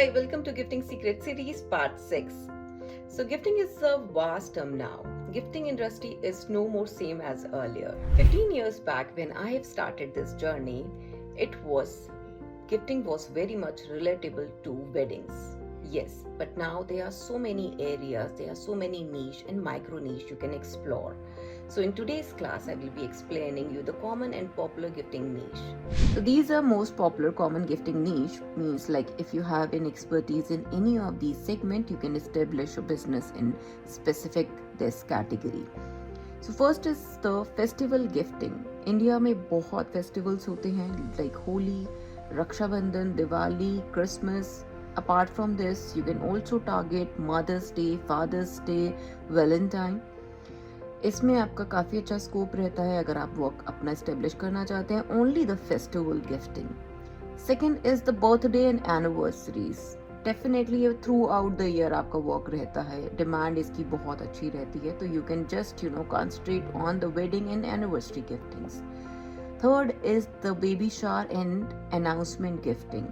Hi, welcome to Gifting Secret Series Part 6. So gifting is a vast term now. Gifting industry is no more same as earlier. 15 years back when I have started this journey, gifting was very much relatable to weddings. Yes, but now there are so many areas, there are so many niche and micro niche you can explore. So in today's class, I will be explaining you the common and popular gifting niche. So these are most popular common gifting niche means like if you have an expertise in any of these segment, you can establish a business in specific this category. So first is the festival gifting. India में बहुत festivals होते हैं like Holi, Raksha Bandhan, Diwali, Christmas. Apart from this, you can also target Mother's Day, Father's Day, Valentine. इसमें आपका काफ़ी अच्छा scope रहता है अगर आप वर्क अपना इस्टेब्लिश करना चाहते हैं. Only the festival gifting. Second is the birthday and anniversaries. Definitely throughout the year आपका वर्क रहता है, डिमांड इसकी बहुत अच्छी रहती है, तो you can just concentrate on the wedding and anniversary giftings. Third is the baby shower and announcement gifting.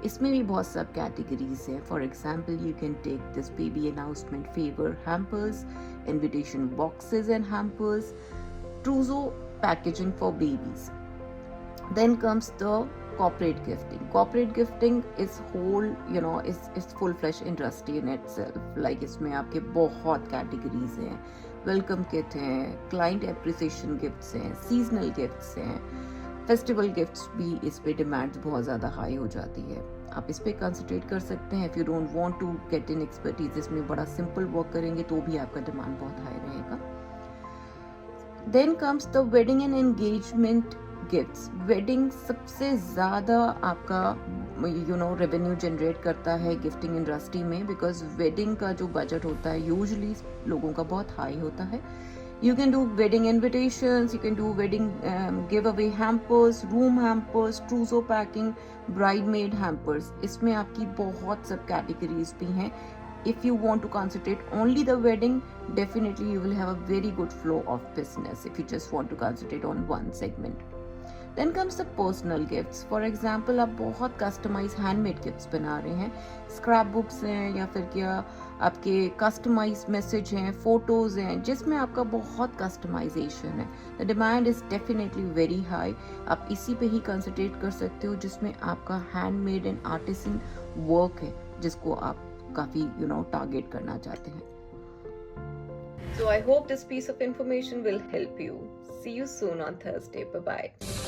इसमें भी बहुत सब कैटेगरीज हैं. For example you can take this baby announcement favour hampers, invitation boxes and hampers, trousseau packaging for babies. Then comes the corporate gifting. Corporate gifting is whole, is full-fledged industry in itself. Like इसमें आपके बहुत categories हैं. Welcome kit हैं, client appreciation gifts हैं, seasonal gifts हैं, festival gifts भी इस पे डिमांड बहुत ज़्यादा हाई हो जाती है. आप इस पे कंसंट्रेट कर सकते हैं. If you don't want to get in expertise, इसमें बड़ा सिंपल वर्क करेंगे तो भी आपका डिमांड बहुत हाई रहेगा. Then comes the wedding and engagement gifts. Wedding सबसे ज़्यादा आपका रेवेन्यू जनरेट करता है गिफ्टिंग इंडस्ट्री में, बिकॉज वेडिंग का जो बजट होता है यूजुअली लोगों का बहुत हाई होता है. You can do wedding invitations, you can do wedding giveaway hampers, room hampers, trousseau packing, bridesmaid hampers. इसमें आपकी बहुत सब categories भी हैं. If you want to concentrate only the wedding, definitely you will have a very good flow of business if you just want to concentrate on one segment. Then comes the personal gifts. For example, आप बहुत customized handmade gifts बना रहे हैं. Scrap books हैं या फिर क्या आपके कस्टमाइज मैसेज हैं, फोटोज हैं, जिसमें आपका बहुत कस्टमाइजेशन है. The demand is definitely very high. आप इसी पे ही कंसंट्रेट कर सकते हो जिसमें आपका हैंडमेड एंड आर्टिसन वर्क है, जिसको आप काफ़ी टारगेट करना चाहते हैं. So I hope this piece of information will help you. See you soon on Thursday. Bye-bye.